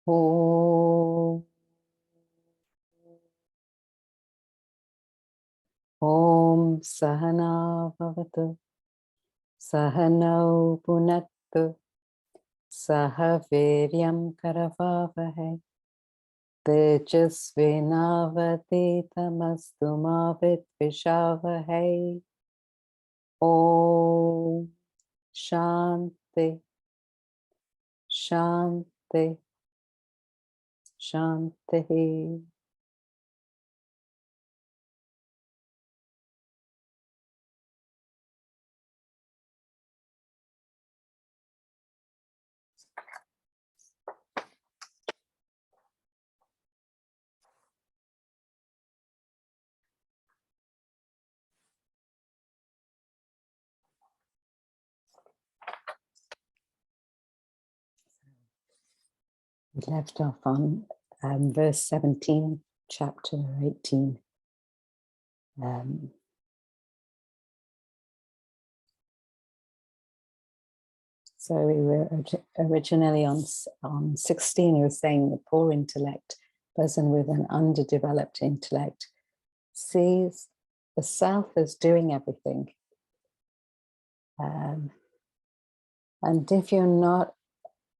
Om. Om Sahana Bhavatu Sahano Punattu Saha Viryam Karavavahe Tejasvinavaditamastu ma Vidvishavahe. Om Shanti Shanti Shanti. We left off on verse 17, chapter 18. So we were originally on 16. He was saying the poor intellect, person with an underdeveloped intellect, sees the self as doing everything. And if you're not,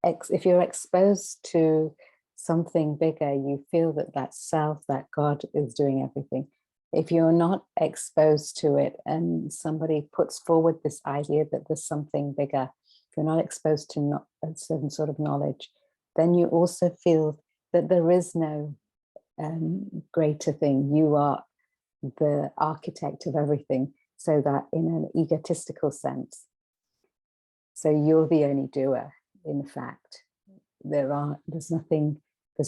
if you're exposed to something bigger, you feel that that self, that God is doing everything. If you're not exposed to it and somebody puts forward this idea that there's something bigger, if you're not exposed to a certain sort of knowledge, then you also feel that there is no greater thing. You are the architect of everything, so that in an egotistical sense. So you're the only doer, in fact. There's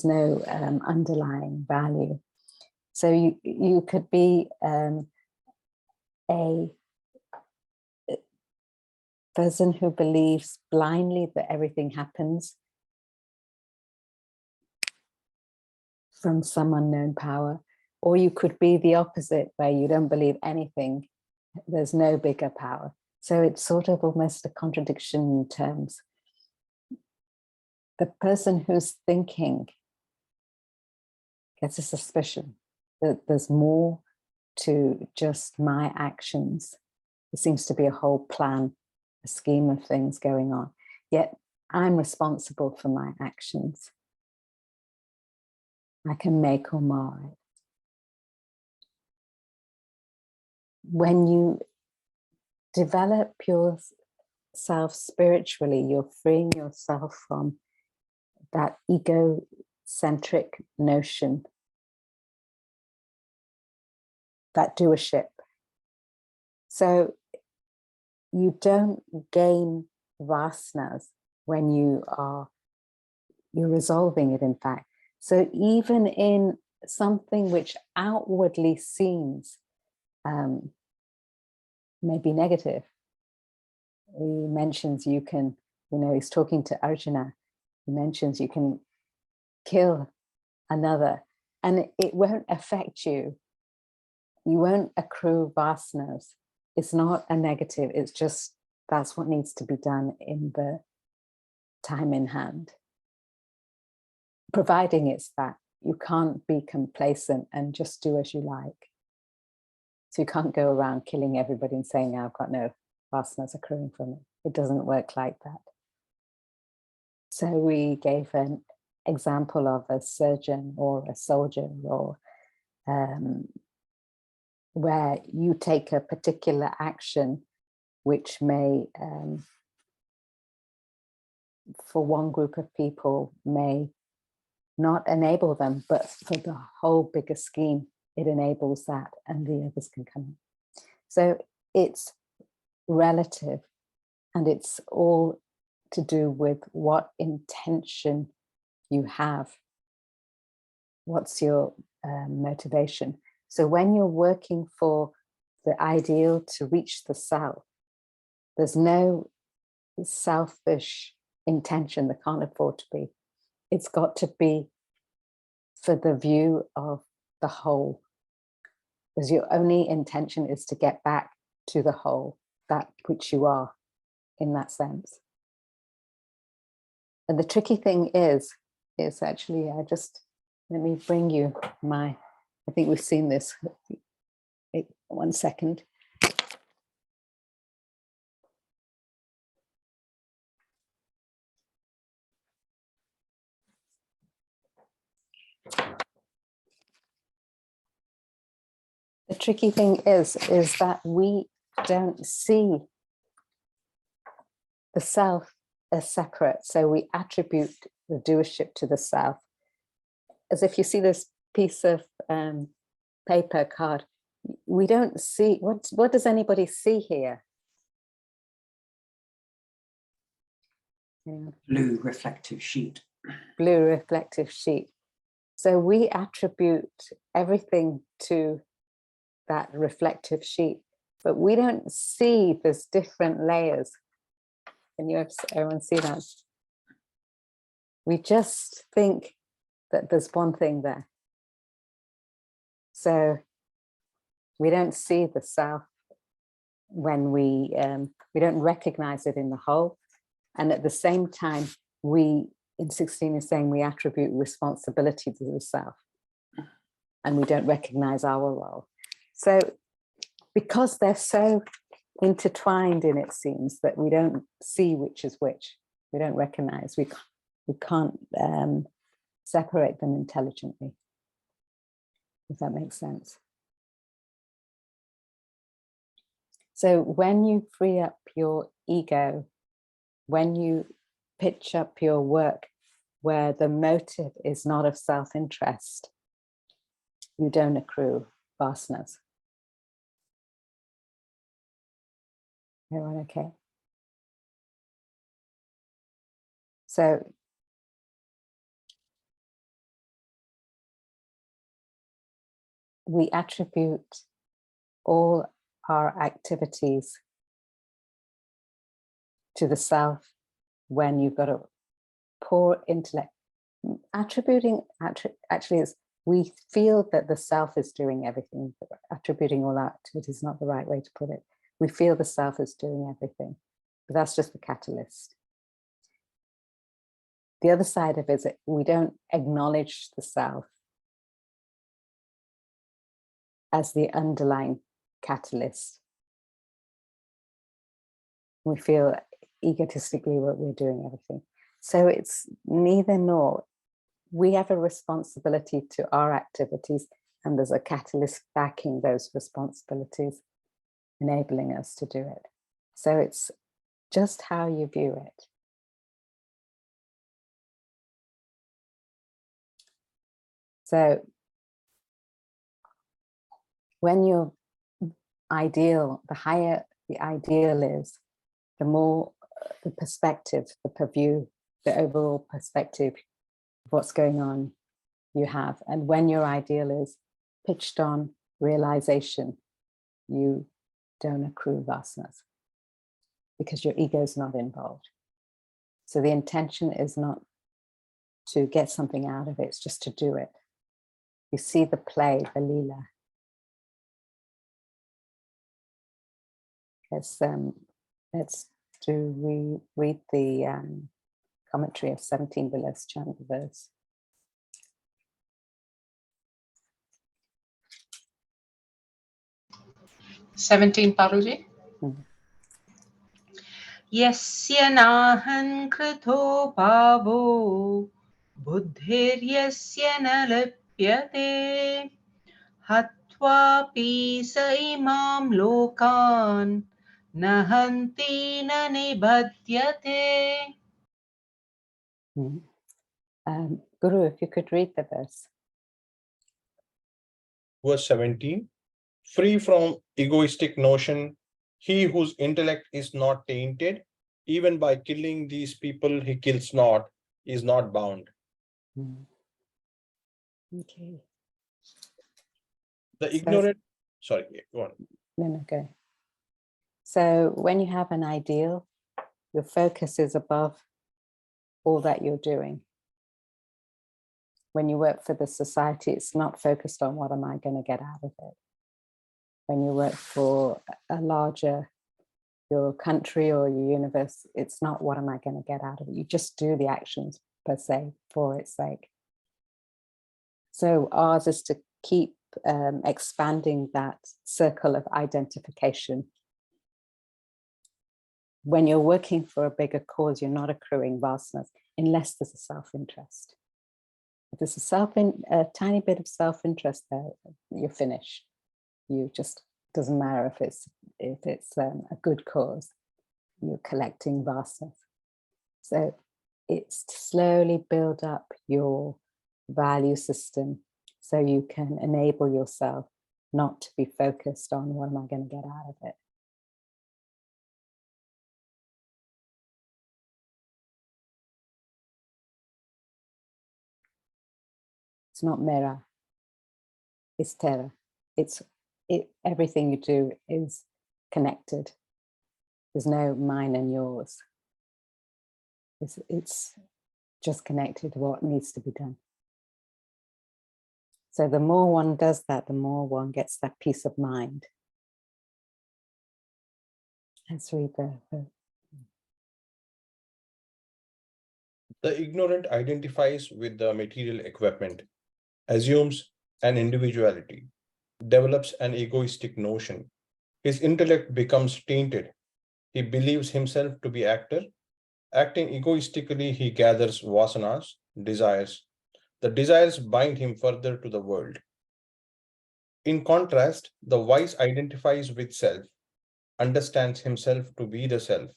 no underlying value. So you could be a person who believes blindly that everything happens from some unknown power, or you could be the opposite, where you don't believe anything, there's no bigger power. So it's sort of almost a contradiction in terms. The person who's thinking gets a suspicion that there's more to just my actions. There seems to be a whole plan, a scheme of things going on. Yet I'm responsible for my actions. I can make or mar it. When you develop yourself spiritually, you're freeing yourself from that egocentric notion, that doership. So you don't gain vasanas when you're resolving it, in fact. So even in something which outwardly seems maybe negative, he mentions you can, he's talking to Arjuna, he mentions you can kill another and it won't affect you. You won't accrue vasanas. It's not a negative, it's just that's what needs to be done in the time in hand. Providing it's that you can't be complacent and just do as you like. So you can't go around killing everybody and saying, I've got no vasanas accruing from it. It doesn't work like that. So we gave an example of a surgeon or a soldier, or where you take a particular action which may, for one group of people, may not enable them, but for the whole bigger scheme, it enables that and the others can come in. So it's relative, and it's all to do with what intention you have. What's your motivation? So when you're working for the ideal to reach the self, there's no selfish intention. There can't afford to be. It's got to be for the view of the whole, because your only intention is to get back to the whole, that which you are in that sense. And the tricky thing is is actually, let me bring you I think we've seen this. Wait 1 second. The tricky thing is that we don't see the self as separate. So we attribute the doership to the self. As if you see this piece of paper card, we don't see, what does anybody see here? Yeah. Blue reflective sheet. Blue reflective sheet. So we attribute everything to that reflective sheet, but we don't see there's different layers. Can you everyone see that? We just think that there's one thing there. So we don't see the self when we don't recognize it in the whole. And at the same time, we, in 16 is saying we attribute responsibility to the self and we don't recognize our role. So because they're so intertwined in, it seems that we don't see which is which. We don't recognize, we can't separate them intelligently, if that makes sense. So when you free up your ego, when you pitch up your work where the motive is not of self-interest, you don't accrue vasanas. Everyone okay? So we attribute all our activities to the self when you've got a poor intellect. Attributing actually is, we feel that the self is doing everything. Attributing all our activities is not the right way to put it. We feel the self is doing everything, but that's just the catalyst. The other side of it is that we don't acknowledge the self as the underlying catalyst. We feel egotistically that we're doing everything. So it's neither nor. We have a responsibility to our activities, and there's a catalyst backing those responsibilities, enabling us to do it. So it's just how you view it. So when your ideal, the higher the ideal is, the more the perspective, the purview, the overall perspective of what's going on you have. And when your ideal is pitched on realization, you don't accrue vasanas because your ego is not involved. So the intention is not to get something out of it, it's just to do it. You see the play, the lila. We read the commentary of 17, but let's chant the verse. Paruji. Yasya nahan krito bhavo buddhiryasya na lipyate hatvapi sa imam lokan nahanti na nibhadyate. Guru, if you could read the verse. Verse 17. Free from egoistic notion, he whose intellect is not tainted, even by killing these people he kills not, is not bound. Okay. The ignorant, sorry, go on. No, go. So when you have an ideal, your focus is above all that you're doing. When you work for the society, it's not focused on what am I going to get out of it. When you work for a larger, your country or your universe, it's not what am I going to get out of it. You just do the actions per se, for its sake. So ours is to keep expanding that circle of identification. When you're working for a bigger cause, you're not accruing vasanas unless there's a self-interest. If there's a tiny bit of self-interest there, you're finished. You just, doesn't matter if it's a good cause, you're collecting vasanas. So it's to slowly build up your value system so you can enable yourself not to be focused on what am I going to get out of it. It's not mera, it's tera. Everything you do is connected. There's no mine and yours. It's just connected to what needs to be done. So the more one does that, the more one gets that peace of mind. Let's read The ignorant identifies with the material equipment, assumes an individuality, develops an egoistic notion. His intellect becomes tainted. He believes himself to be actor. Acting egoistically, he gathers vasanas, desires. The desires bind him further to the world. In contrast, the wise identifies with self, understands himself to be the self,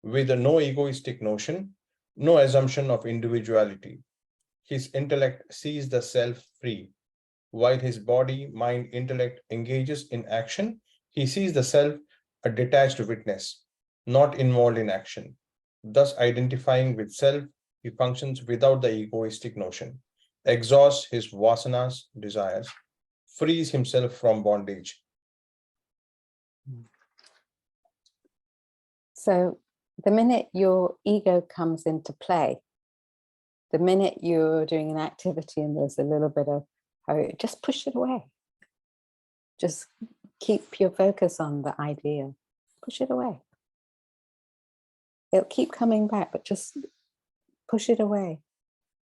with no egoistic notion, no assumption of individuality. His intellect sees the self free. While his body, mind, intellect engages in action, he sees the self a detached witness, not involved in action. Thus, identifying with self, he functions without the egoistic notion, exhausts his vasanas, desires, frees himself from bondage. So the minute your ego comes into play, the minute you're doing an activity and there's a little bit of hurry, just push it away. Just keep your focus on the idea. Push it away. It'll keep coming back, but just push it away.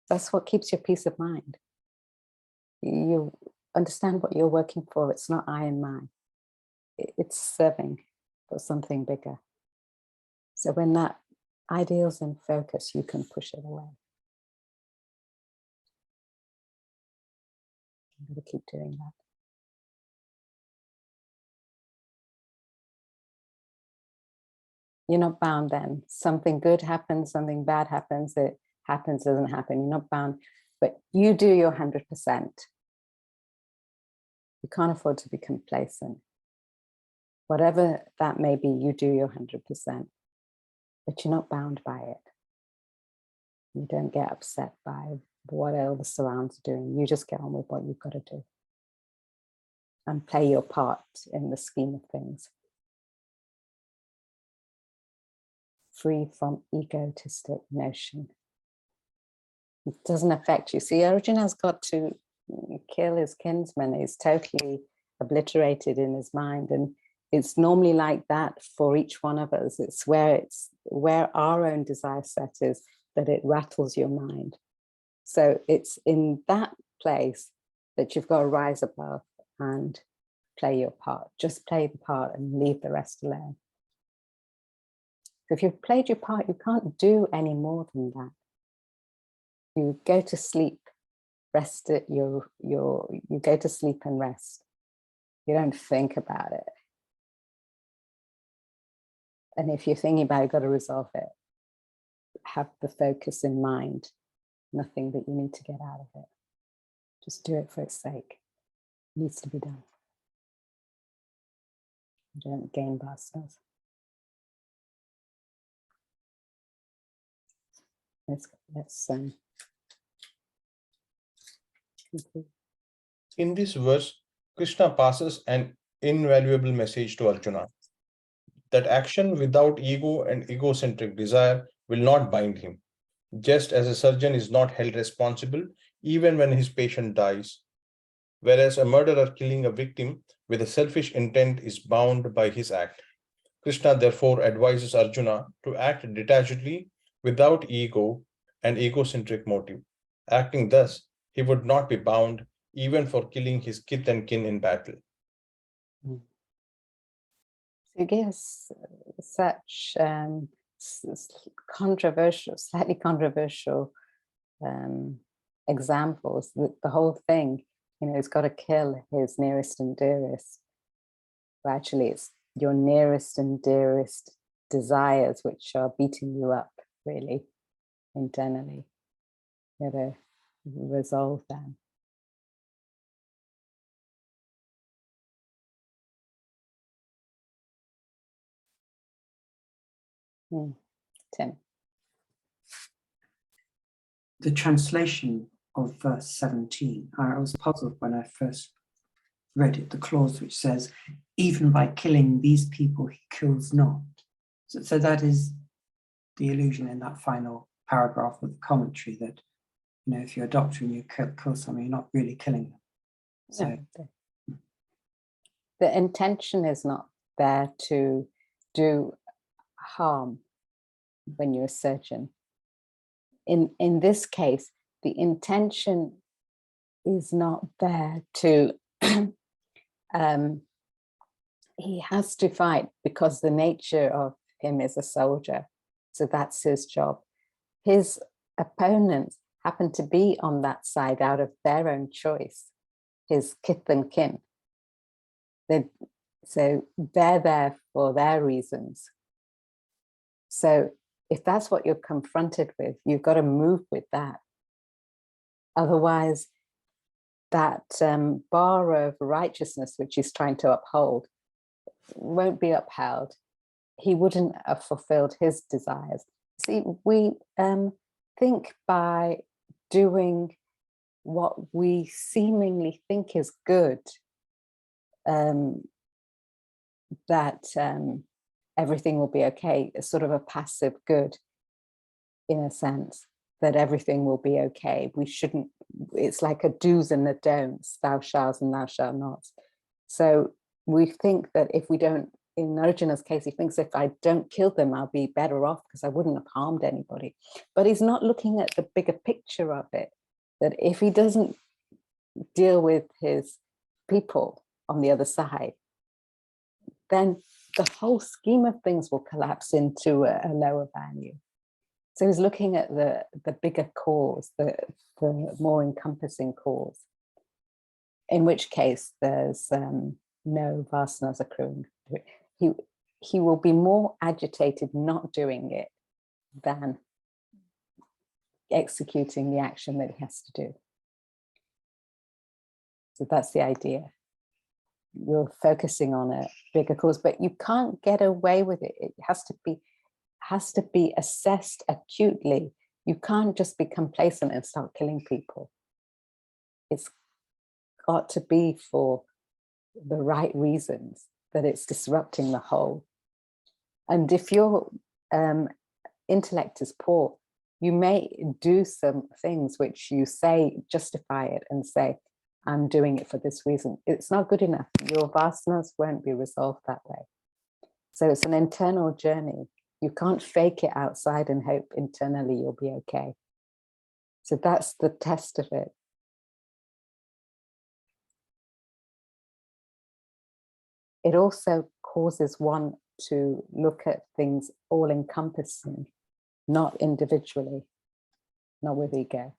That's what keeps your peace of mind. You understand what you're working for. It's not I and mine. It's serving for something bigger. So when that ideal's in focus, you can push it away. I'm going to keep doing that. You're not bound then. Something good happens, something bad happens, it happens, doesn't happen. You're not bound, but you do your 100%. You can't afford to be complacent. Whatever that may be, you do your 100%, but you're not bound by it. You don't get upset by what all the surrounds are doing. You just get on with what you've got to do and play your part in the scheme of things. Free from egotistic notion. It doesn't affect you. See, Arjuna's got to kill his kinsman. He's totally obliterated in his mind. And it's normally like that for each one of us. It's where our own desire set is that it rattles your mind. So it's in that place that you've got to rise above and play your part. Just play the part and leave the rest alone. If you've played your part, you can't do any more than that. You go to sleep, rest it, you go to sleep and rest. You don't think about it. And if you're thinking about it, you've got to resolve it. Have the focus in mind, nothing that you need to get out of it. Just do it for its sake. It needs to be done. You don't gain vasanas. Let's conclude. In this verse, Krishna passes an invaluable message to Arjuna that action without ego and egocentric desire will not bind him. Just as a surgeon is not held responsible even when his patient dies, whereas a murderer killing a victim with a selfish intent is bound by his act. Krishna therefore advises Arjuna to act detachedly, without ego, and egocentric motive. Acting thus, he would not be bound even for killing his kith and kin in battle. It gives such controversial, slightly controversial examples. The whole thing, he's got to kill his nearest and dearest. But actually, it's your nearest and dearest desires which are beating you up, really, internally. You got to resolve them. Tim. The translation of verse 17, I was puzzled when I first read it, the clause which says, even by killing these people, he kills not. So that is the illusion in that final paragraph of the commentary that, if you're a doctor and you kill someone, you're not really killing them. So no, the intention is not there to do harm when you're a surgeon. In this case, the intention is not there to he has to fight because the nature of him is a soldier, so that's his job. His opponents happen to be on that side out of their own choice, his kith and kin. So they're there for their reasons. So if that's what you're confronted with, you've got to move with that. Otherwise, that bar of righteousness which he's trying to uphold won't be upheld. He wouldn't have fulfilled his desires. See, we think by doing what we seemingly think is good, that everything will be okay. It's sort of a passive good, in a sense, that everything will be okay. We shouldn't, it's like a do's and a don'ts, thou shalt and thou shalt not. So we think that if we don't, in Arjuna's case, he thinks if I don't kill them, I'll be better off because I wouldn't have harmed anybody. But he's not looking at the bigger picture of it, that if he doesn't deal with his people on the other side, then the whole scheme of things will collapse into a lower value. So he's looking at the bigger cause, the more encompassing cause, in which case there's no vasanas accruing. He will be more agitated not doing it than executing the action that he has to do. So that's the idea. You're focusing on a bigger cause, but you can't get away with it. It has to be assessed acutely. You can't just be complacent and start killing people. It's got to be for the right reasons, that it's disrupting the whole. And if your intellect is poor, you may do some things which you say, justify it and say, I'm doing it for this reason. It's not good enough. Your vasanas won't be resolved that way. So it's an internal journey. You can't fake it outside and hope internally you'll be okay. So that's the test of it. It also causes one to look at things all-encompassing, not individually, not with ego.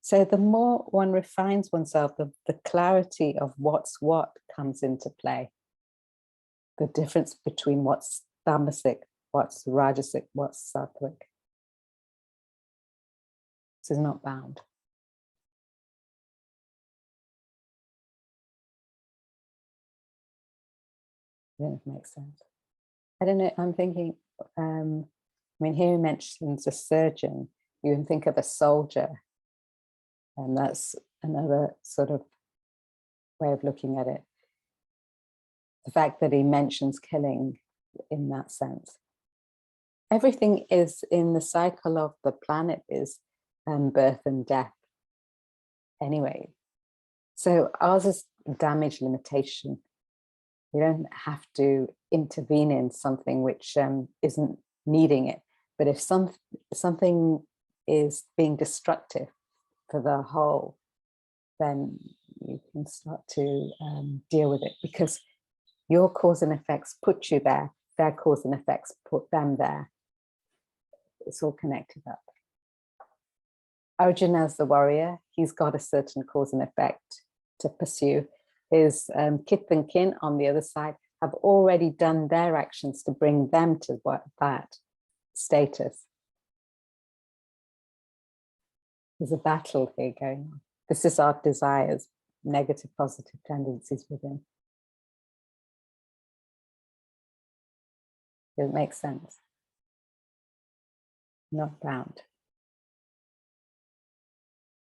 So the more one refines oneself, the clarity of what's what comes into play. The difference between what's tamasic, what's rajasic, what's sattvic. This is not bound. I don't know if it makes sense. I don't know, I'm thinking, here he mentions a surgeon. You can think of a soldier, and that's another sort of way of looking at it. The fact that he mentions killing in that sense. Everything is in the cycle of the planet is birth and death anyway. So ours is damage limitation. You don't have to intervene in something which isn't needing it. But if something is being destructive for the whole, then you can start to deal with it, because your cause and effects put you there, their cause and effects put them there. It's all connected up. Arjuna's the warrior. He's got a certain cause and effect to pursue. His kith and kin on the other side have already done their actions to bring them to that status. There's a battle here going on. This is our desires, negative, positive tendencies within. Does it make sense? Not bound.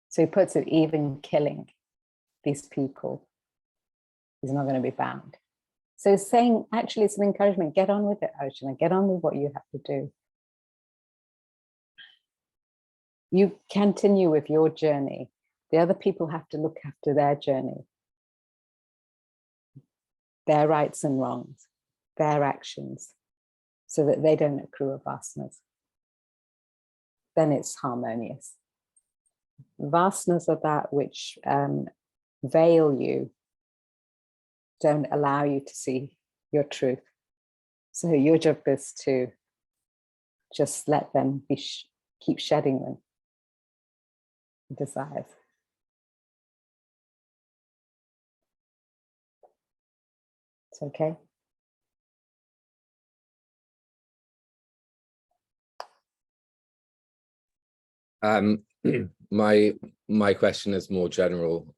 So he puts it, even killing these people, he's not going to be bound. So he's saying, actually, it's an encouragement. Get on with it, Arjuna. Get on with what you have to do. You continue with your journey. The other people have to look after their journey, their rights and wrongs, their actions, so that they don't accrue a vasanas. Then it's harmonious. Vasanas are that which veil you, don't allow you to see your truth. So your job is to just let them be, keep shedding them, desires. It's okay. My question is more general,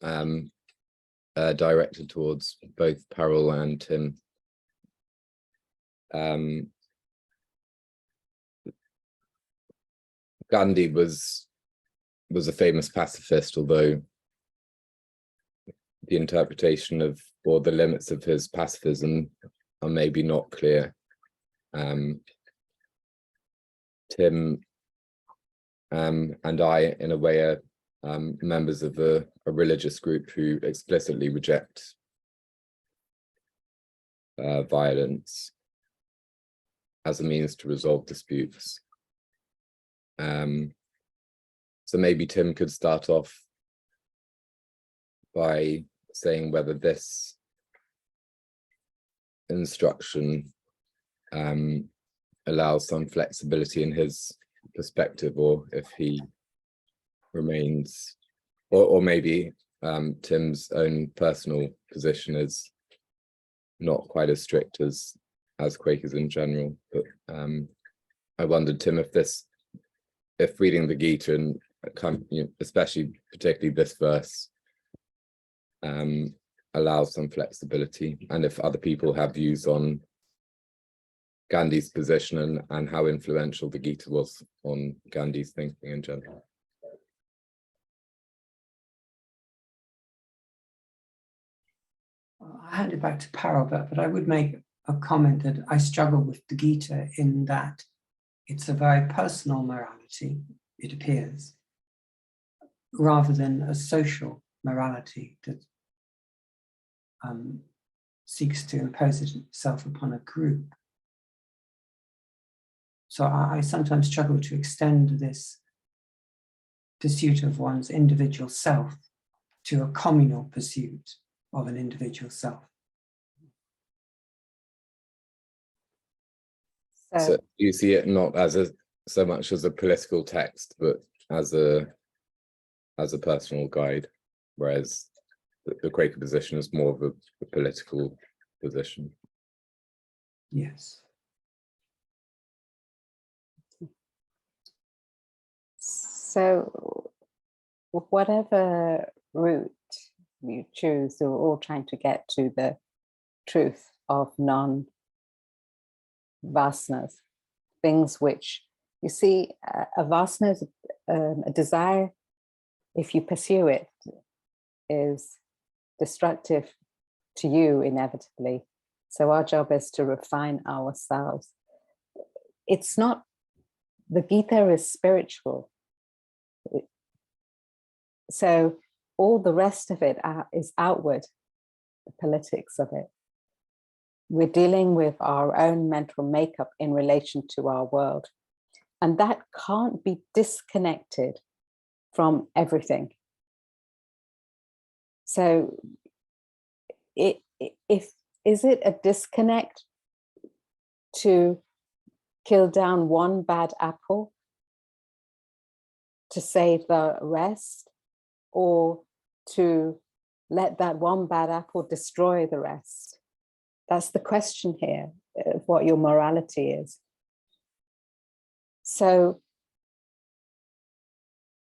directed towards both Parul and Tim. Gandhi was a famous pacifist, although the interpretation of, or the limits of his pacifism are maybe not clear. Tim and I, in a way, are members of a religious group who explicitly reject violence as a means to resolve disputes. So maybe Tim could start off by saying whether this instruction allows some flexibility in his perspective, or if he remains, or maybe Tim's own personal position is not quite as strict as Quakers in general. But I wondered, Tim, if reading the Gita, and especially particularly this verse, allows some flexibility, and if other people have views on Gandhi's position and how influential the Gita was on Gandhi's thinking in general. I hand it back to Parul, but I would make a comment that I struggle with the Gita in that it's a very personal morality, it appears, rather than a social morality that seeks to impose itself upon a group. So I sometimes struggle to extend this pursuit of one's individual self to a communal pursuit of an individual self. So you see it not as so much as a political text, but as a personal guide, whereas the Quaker position is more of a political position. Yes. So whatever route you choose, you're all trying to get to the truth of non-vasanas, things which, you see, a vasana is a desire, if you pursue it, is destructive to you inevitably. So our job is to refine ourselves. It's not, the Gita is spiritual. So all the rest of it is outward, the politics of it. We're dealing with our own mental makeup in relation to our world. And that can't be disconnected from everything. So is it a disconnect to kill down one bad apple to save the rest, or to let that one bad apple destroy the rest? That's the question here, of what your morality is. So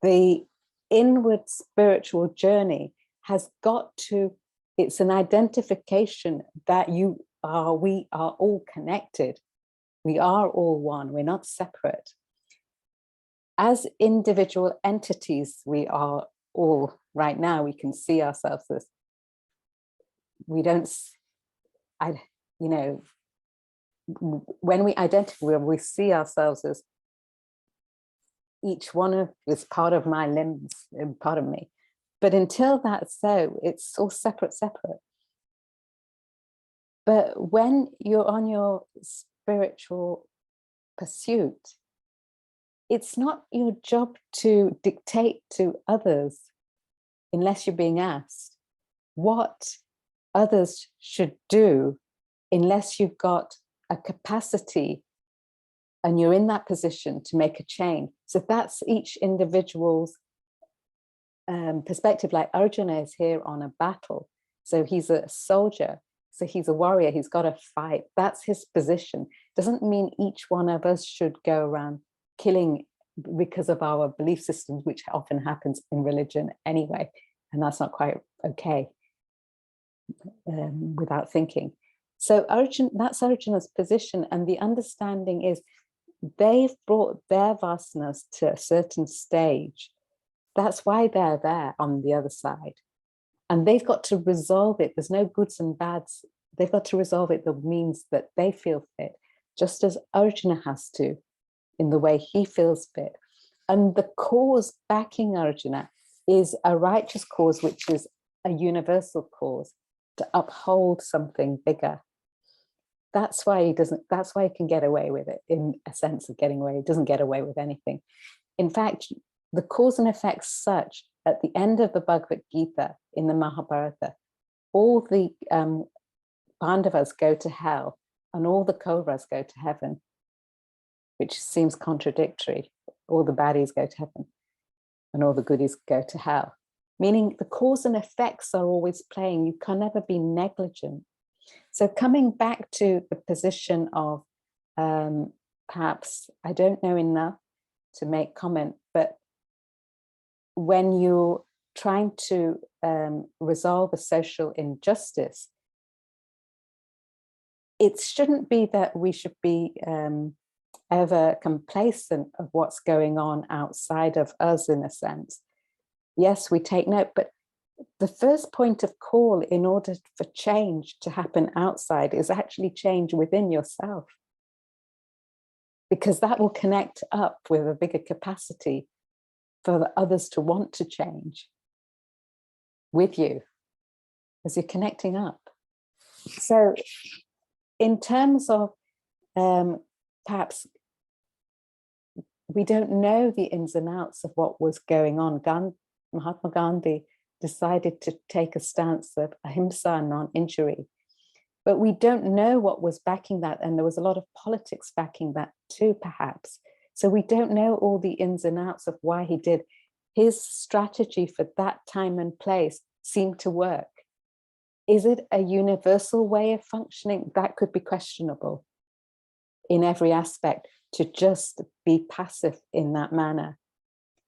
the inward spiritual journey has got to, it's an identification that we are all connected. We are all one, we're not separate. As individual entities, we are all, right now, we can see ourselves as, we don't, you know, when we identify, we see ourselves as each one of is part of my limbs and part of me. But until that's so, it's all separate. But when you're on your spiritual pursuit, it's not your job to dictate to others, unless you're being asked, what others should do, unless you've got a capacity and you're in that position to make a change. So that's each individual's perspective. Like Arjuna is here on a battle. So he's a soldier. So he's a warrior. He's got to fight. That's his position. Doesn't mean each one of us should go around killing because of our belief systems, which often happens in religion anyway. And that's not quite okay without thinking. So that's Arjuna's position. And the understanding is they've brought their vasanas to a certain stage. That's why they're there on the other side. And they've got to resolve it. There's no goods and bads. They've got to resolve it the means that they feel fit, just as Arjuna has to, in the way he feels fit. And the cause backing Arjuna is a righteous cause, which is a universal cause to uphold something bigger. That's why he can get away with it, in a sense of getting away. He doesn't get away with anything. In fact, the cause and effect such, at the end of the Bhagavad Gita in the Mahabharata, all the Pandavas go to hell and all the Kauravas go to heaven, which seems contradictory. All the baddies go to heaven and all the goodies go to hell. Meaning the cause and effects are always playing. You can never be negligent. So coming back to the position of perhaps, I don't know enough to make comment, but when you're trying to resolve a social injustice, it shouldn't be that we should be ever complacent of what's going on outside of us, in a sense. Yes, we take note, but the first point of call in order for change to happen outside is actually change within yourself, because that will connect up with a bigger capacity for the others to want to change with you as you're connecting up. So in terms of perhaps we don't know the ins and outs of what was going on. Mahatma Gandhi decided to take a stance of ahimsa, non-injury, but we don't know what was backing that, and there was a lot of politics backing that too, perhaps. So we don't know all the ins and outs of why he did. His strategy for that time and place seemed to work. Is it a universal way of functioning? That could be questionable in every aspect, to just be passive in that manner.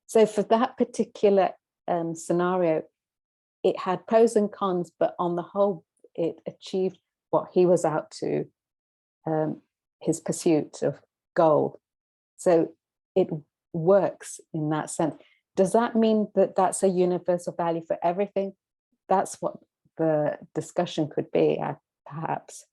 So for that particular scenario, it had pros and cons, but on the whole, it achieved what he was out to, his pursuit of gold. So it works in that sense. Does that mean that that's a universal value for everything? That's what the discussion could be, perhaps.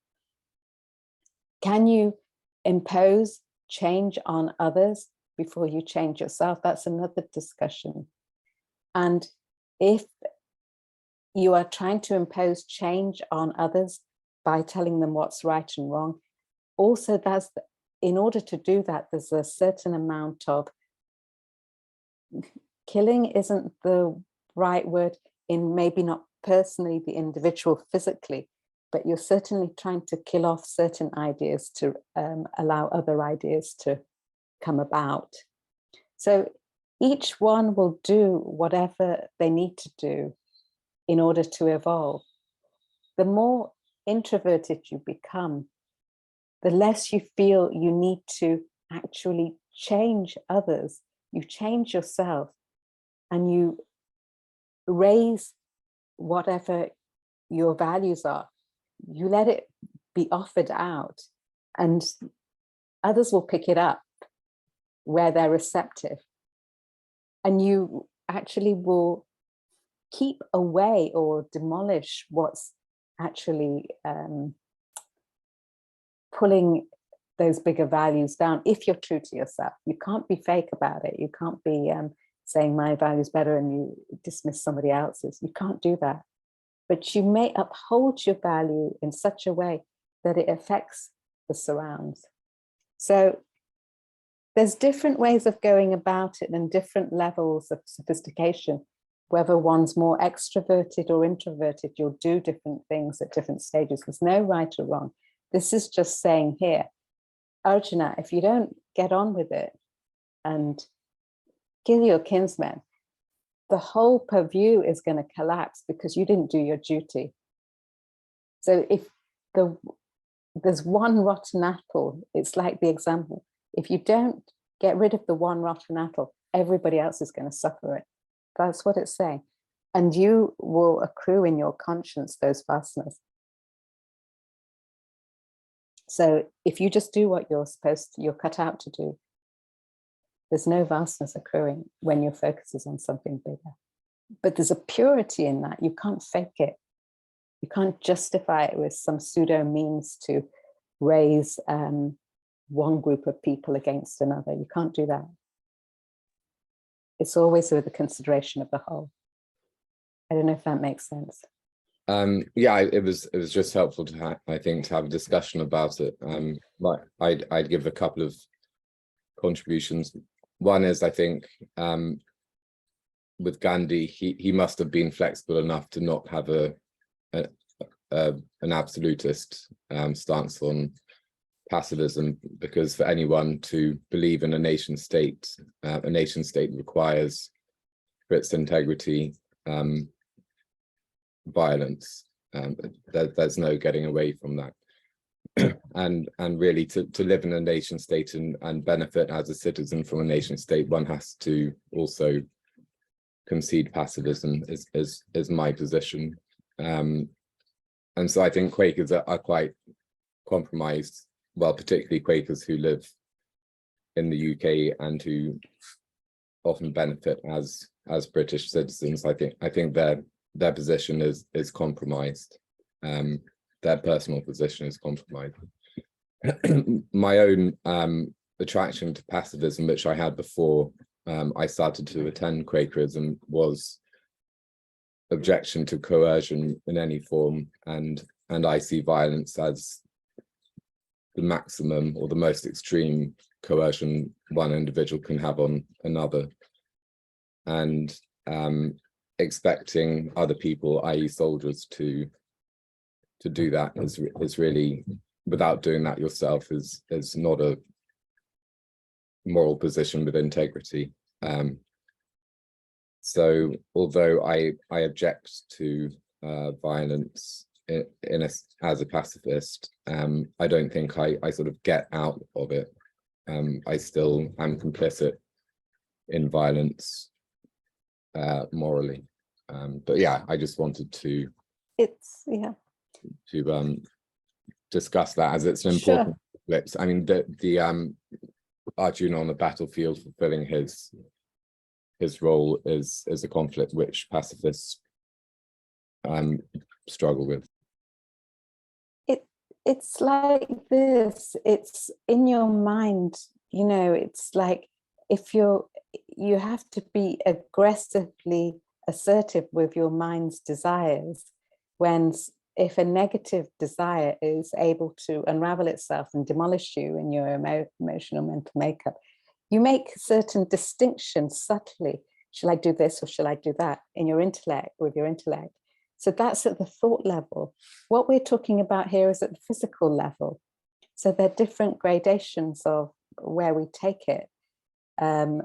Can you impose change on others before you change yourself? That's another discussion. And if you are trying to impose change on others by telling them what's right and wrong, also in order to do that, there's a certain amount of killing isn't the right word, in maybe not personally the individual physically, but you're certainly trying to kill off certain ideas to allow other ideas to come about. So each one will do whatever they need to do in order to evolve. The more introverted you become, the less you feel you need to actually change others. You change yourself and you raise whatever your values are. You let it be offered out and others will pick it up where they're receptive. And you actually will keep away or demolish what's actually pulling those bigger values down if you're true to yourself. You can't be fake about it. You can't be saying my value's better and you dismiss somebody else's. You can't do that. But you may uphold your value in such a way that it affects the surrounds. So there's different ways of going about it and different levels of sophistication. Whether one's more extroverted or introverted, you'll do different things at different stages. There's no right or wrong. This is just saying here, Arjuna, if you don't get on with it and kill your kinsmen, the whole purview is going to collapse because you didn't do your duty. So if there's one rotten apple, it's like the example. If you don't get rid of the one rotten apple, everybody else is going to suffer it. That's what it's saying. And you will accrue in your conscience those vasanas. So if you just do what you're cut out to do, there's no vasanas accruing when your focus is on something bigger. But there's a purity in that. You can't fake it. You can't justify it with some pseudo means to raise one group of people against another. You can't do that. It's always with the consideration of the whole. I don't know if that makes sense. Yeah, it was just helpful to have, I think, to have a discussion about it. Like I'd give a couple of contributions. One is, I think, with Gandhi, he must have been flexible enough to not have an absolutist stance on pacifism, because for anyone to believe in a nation state requires, for its integrity, violence. There's no getting away from that. and really to live in a nation state and benefit as a citizen from a nation state, one has to also concede pacifism, is my position. And so I think Quakers are quite compromised, well, particularly Quakers who live in the UK and who often benefit as British citizens. I think their position is compromised. Their personal position is compromised. My own attraction to pacifism, which I had before I started to attend Quakerism, was objection to coercion in any form, and I see violence as the maximum or the most extreme coercion one individual can have on another, and expecting other people, i.e. soldiers, to do that is really, without doing that yourself, is not a moral position with integrity. So although I object to violence as a pacifist, I don't think I sort of get out of it. I still am complicit in violence morally. But yeah, I just wanted to discuss that, as it's an important flip. I mean, the Arjuna on the battlefield fulfilling his role is a conflict which pacifists struggle with. It's like this, it's in your mind, you know. It's like if you have to be aggressively assertive with your mind's desires when if a negative desire is able to unravel itself and demolish you in your emotional mental makeup, you make certain distinctions subtly. Shall I do this or shall I do that in your intellect, with your intellect? So that's at the thought level. What we're talking about here is at the physical level. So there are different gradations of where we take it. And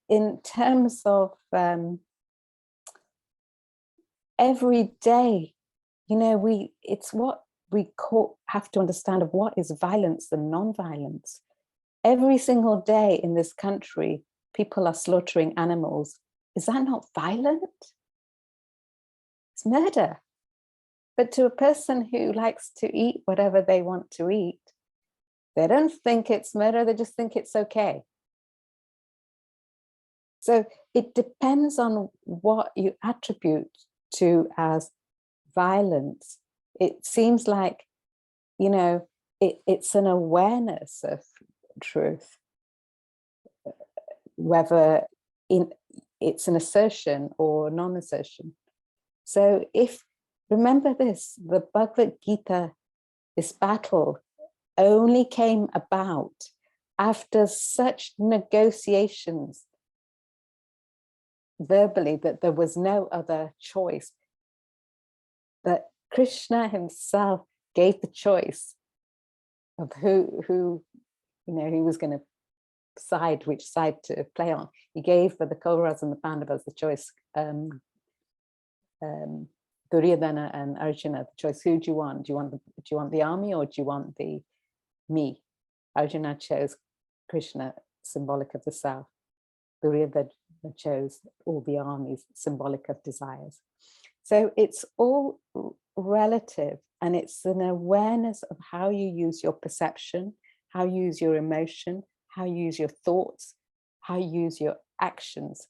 in terms of every day, you know, it's what we have to understand of what is violence and non-violence. Every single day in this country, people are slaughtering animals. Is that not violent? It's murder. But to a person who likes to eat whatever they want to eat, they don't think it's murder, they just think it's okay. So it depends on what you attribute to as violence. It seems like, you know, it's an awareness of truth, whether it's an assertion or non-assertion. So remember this, the Bhagavad Gita, this battle only came about after such negotiations verbally that there was no other choice. That Krishna himself gave the choice of who you know, he was going to decide which side to play on. He gave for the Kauravas and the Pandavas the choice, Duryodhana and Arjuna the choice. Who do you want? Do you want the army or do you want me? Arjuna chose Krishna, symbolic of the south. Duryodhana chose all the armies, symbolic of desires. So it's all relative, and it's an awareness of how you use your perception, how you use your emotion, how you use your thoughts, how you use your actions.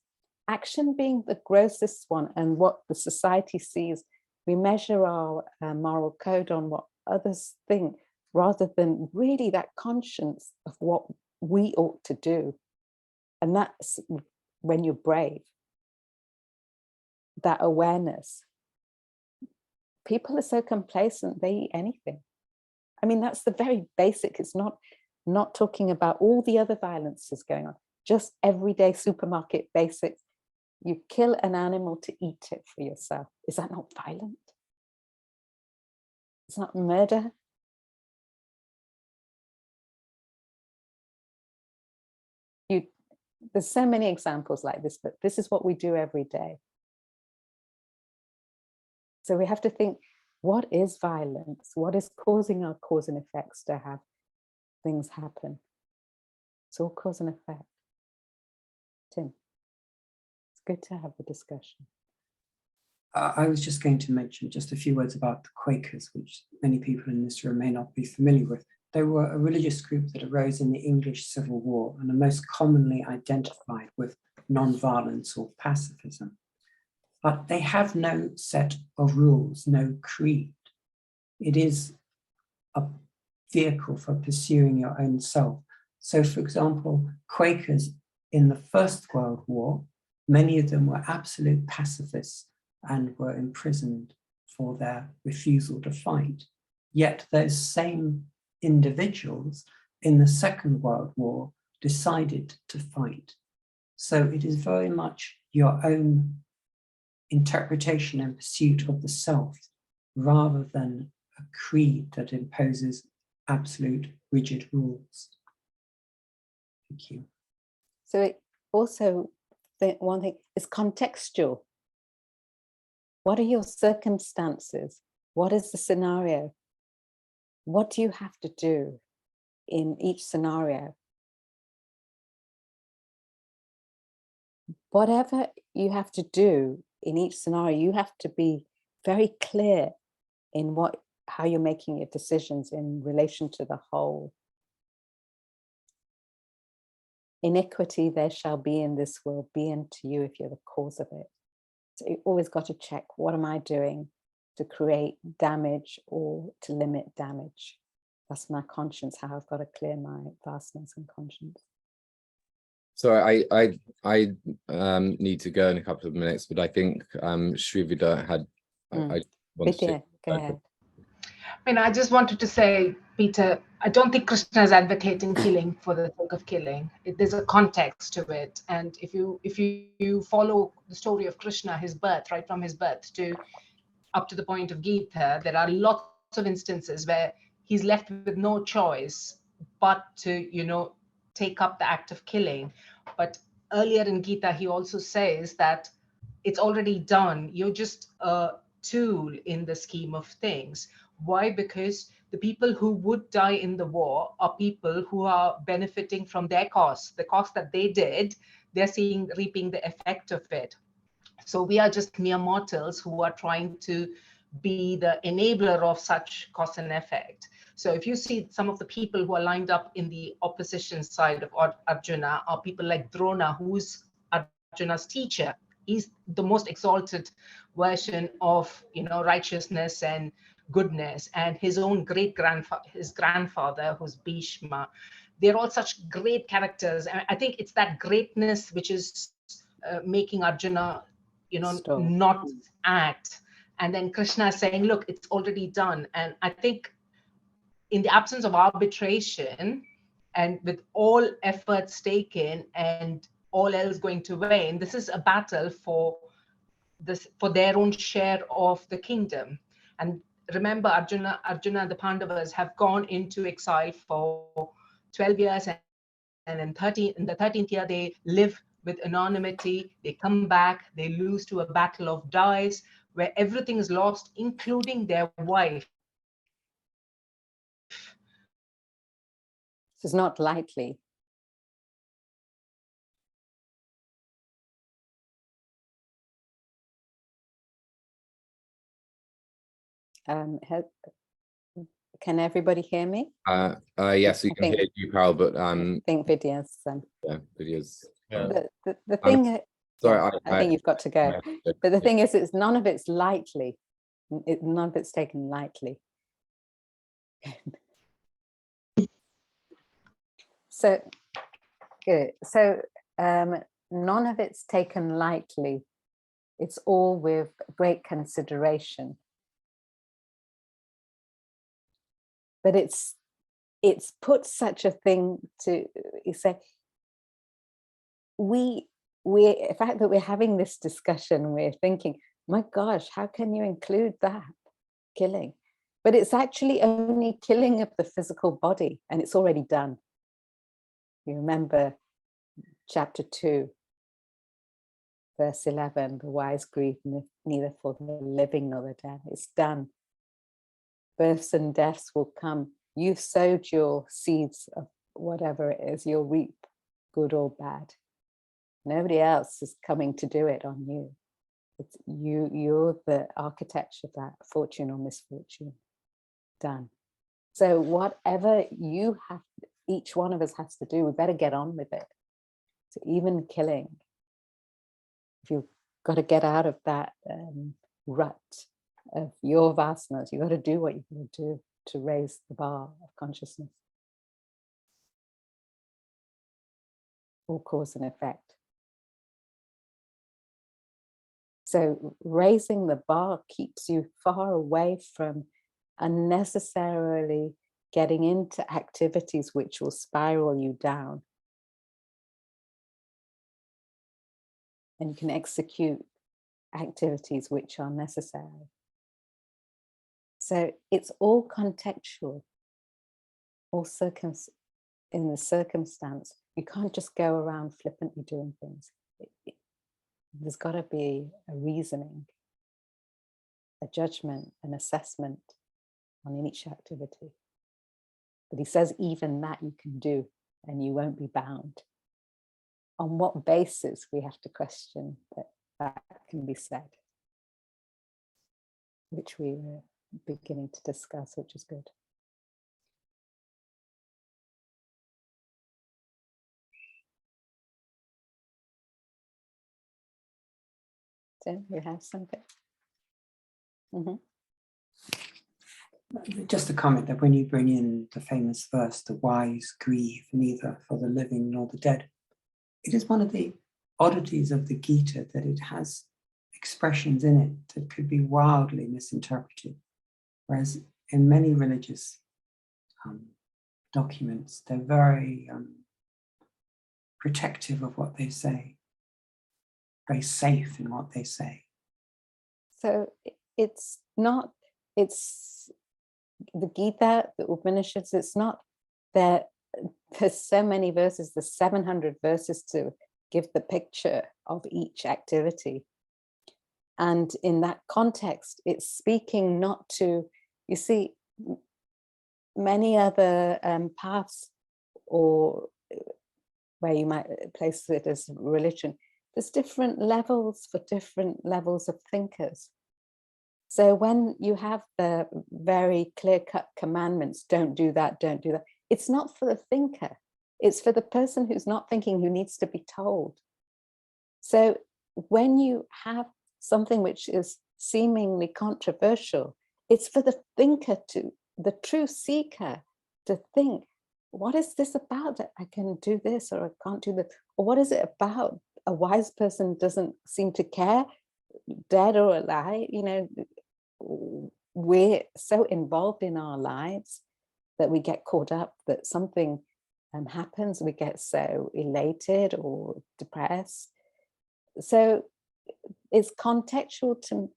Action being the grossest one, and what the society sees. We measure our moral code on what others think, rather than really that conscience of what we ought to do. And that's when you're brave, that awareness. People are so complacent, they eat anything. I mean, that's the very basic. It's not talking about all the other violences going on, just everyday supermarket basics. You kill an animal to eat it for yourself. Is that not violent? It's not murder. There's so many examples like this, but this is what we do every day. So we have to think, what is violence? What is causing our cause and effects to have things happen? It's all cause and effect. Tim, it's good to have the discussion. I was just going to mention just a few words about the Quakers, which many people in this room may not be familiar with. They were a religious group that arose in the English Civil War and are most commonly identified with non-violence or pacifism. But they have no set of rules, no creed. It is a vehicle for pursuing your own self. So, for example, Quakers in the First World War, many of them were absolute pacifists and were imprisoned for their refusal to fight. Yet those same individuals in the Second World War decided to fight. So it is very much your own interpretation and pursuit of the self, rather than a creed that imposes absolute rigid rules. Thank you. So it also, one thing is contextual. What are your circumstances? What is the scenario? What do you have to do in each scenario? Whatever you have to do in each scenario, you have to be very clear in how you're making your decisions in relation to the whole. Iniquity there shall be in this world, be unto you if you're the cause of it. So you always got to check, what am I doing to create damage or to limit damage? That's my conscience, how I've got to clear my vastness and conscience. So I need to go in a couple of minutes, but I think Shrivida had I want to Vidya, go ahead. I mean, I just wanted to say, Peter, I don't think Krishna is advocating killing for the sake of killing. There's a context to it, and if you follow the story of Krishna, his birth, right from his birth to up to the point of Gita, there are lots of instances where he's left with no choice but to, take up the act of killing. But earlier in Gita, he also says that it's already done. You're just a tool in the scheme of things. Why? Because the people who would die in the war are people who are benefiting from their cause, the cause that they did. They're reaping the effect of it. So we are just mere mortals who are trying to be the enabler of such cause and effect. So if you see some of the people who are lined up in the opposition side of Arjuna are people like Drona, who's Arjuna's teacher. He's the most exalted version of, righteousness and goodness, and his own his grandfather, who's Bhishma. They're all such great characters. And I think it's that greatness which is making Arjuna, Stop. not act. And then Krishna is saying, look, it's already done. And I think in the absence of arbitration and with all efforts taken and all else going to wane, this is a battle for their own share of the kingdom. And remember, Arjuna and the Pandavas have gone into exile for 12 years, and in the 13th year they live with anonymity. They come back, they lose to a battle of dice where everything is lost, including their wife. This is not lightly. Can everybody hear me? Yes, we can hear you, Carl, but I think Vidya's. yeah, videos. Yeah. The thing. Sorry, I think you've got to go. But the thing is, it's none of it's lightly. None of it's taken lightly. So good. So none of it's taken lightly. It's all with great consideration. But it's put such a thing to say. The fact that we're having this discussion, we're thinking, my gosh, how can you include that killing? But it's actually only killing of the physical body, and it's already done. You remember chapter 2, verse 11, the wise grieve neither for the living nor the dead. It's done. Births and deaths will come. You've sowed your seeds of whatever it is, you'll reap, good or bad. Nobody else is coming to do it on you. It's you're the architect of that, fortune or misfortune. Done. So whatever you have, each one of us has to do, we better get on with it. So even killing, if you've got to get out of that rut of your vasanas, you've got to do what you've got to do to raise the bar of consciousness. All cause and effect. So raising the bar keeps you far away from unnecessarily getting into activities which will spiral you down. And you can execute activities which are necessary. So it's all contextual. Also in the circumstance, you can't just go around flippantly doing things. There's got to be a reasoning, a judgment, an assessment on each activity. But he says even that you can do and you won't be bound. On what basis we have to question that can be said, which we were beginning to discuss, which is good. So you have something? Mm-hmm. Just a comment that when you bring in the famous verse, the wise grieve neither for the living nor the dead, it is one of the oddities of the Gita that it has a expressions in it that could be wildly misinterpreted. Whereas in many religious documents, they're very protective of what they say, very safe in what they say. So it's not, it's the Gita, the Upanishads, it's not that there's so many verses, there's 700 verses to give the picture of each activity. And in that context, it's speaking not to, you see, many other paths, or where you might place it as religion, there's different levels for different levels of thinkers. So when you have the very clear-cut commandments, don't do that, don't do that, it's not for the thinker, it's for the person who's not thinking, who needs to be told. So when you have something which is seemingly controversial, it's for the thinker to, the true seeker, to think, what is this about that I can do this or I can't do this? Or what is it about? A wise person doesn't seem to care, dead or alive. You know, we're so involved in our lives that we get caught up, that something happens, we get so elated or depressed. So it's contextual to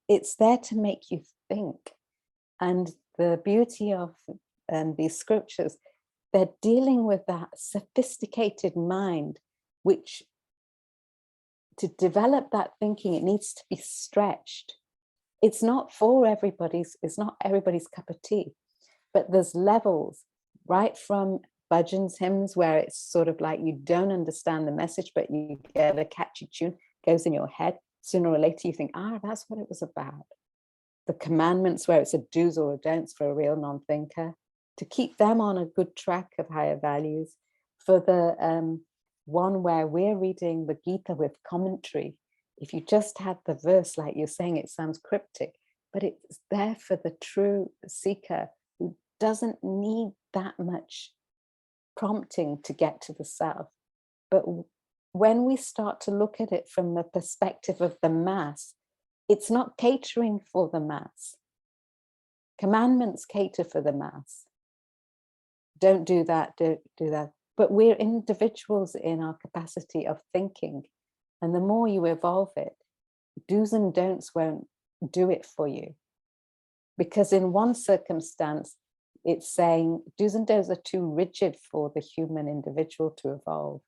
it's there to make you think. And the beauty of these scriptures, they're dealing with that sophisticated mind, which to develop that thinking, it needs to be stretched. It's not for everybody's, it's not everybody's cup of tea, but there's levels, right from bhajans, hymns, where it's sort of like you don't understand the message, but you get a catchy tune, goes in your head. Sooner or later you think, ah, that's what it was about. The commandments, where it's a do's or a don'ts for a real non-thinker, to keep them on a good track of higher values. For the one where we're reading the Gita with commentary, if you just had the verse, like you're saying, it sounds cryptic, but it's there for the true seeker who doesn't need that much prompting to get to the self. But when we start to look at it from the perspective of the mass, it's not catering for the mass. Commandments cater for the mass. Don't do that, don't do that. But we're individuals in our capacity of thinking. And the more you evolve it, do's and don'ts won't do it for you. Because in one circumstance, it's saying do's and don'ts are too rigid for the human individual to evolve.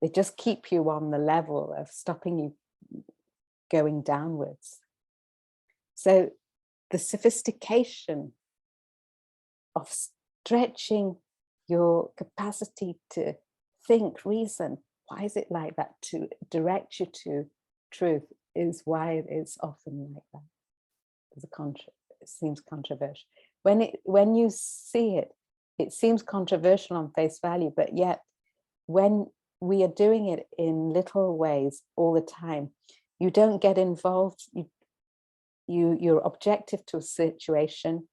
They just keep you on the level of stopping you going downwards. So the sophistication of stretching your capacity to think, reason, why is it like that, to direct you to truth, is why it is often like that. It seems controversial. When you see it, it seems controversial on face value, but yet when we are doing it in little ways all the time, you don't get involved, you're objective to a situation,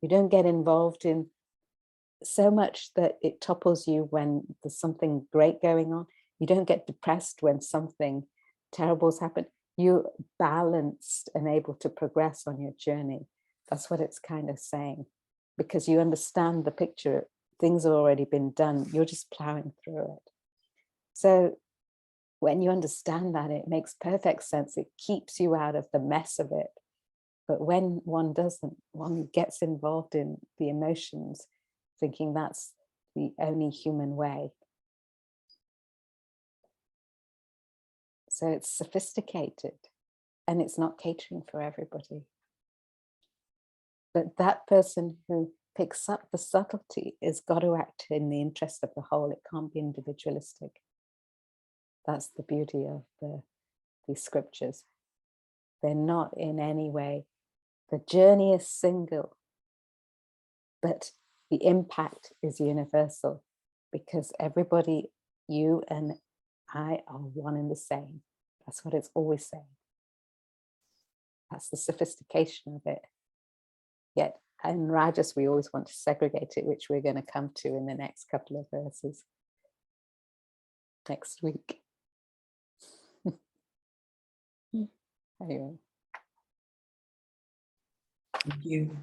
you don't get involved in so much that it topples you when there's something great going on. You don't get depressed when something terrible's happened. You're balanced and able to progress on your journey. That's what it's kind of saying, because you understand the picture. Things have already been done. You're just plowing through it. So when you understand that, it makes perfect sense. It keeps you out of the mess of it. But when one doesn't, one gets involved in the emotions, thinking that's the only human way. So it's sophisticated and it's not catering for everybody. But that person who picks up the subtlety has got to act in the interest of the whole. It can't be individualistic. That's the beauty of these scriptures. They're not in any way, the journey is single, but the impact is universal, because everybody, you and I, are one and the same. That's what it's always saying. That's the sophistication of it. Yet in Rajas, we always want to segregate it, which we're going to come to in the next couple of verses next week. Anyway. Thank you.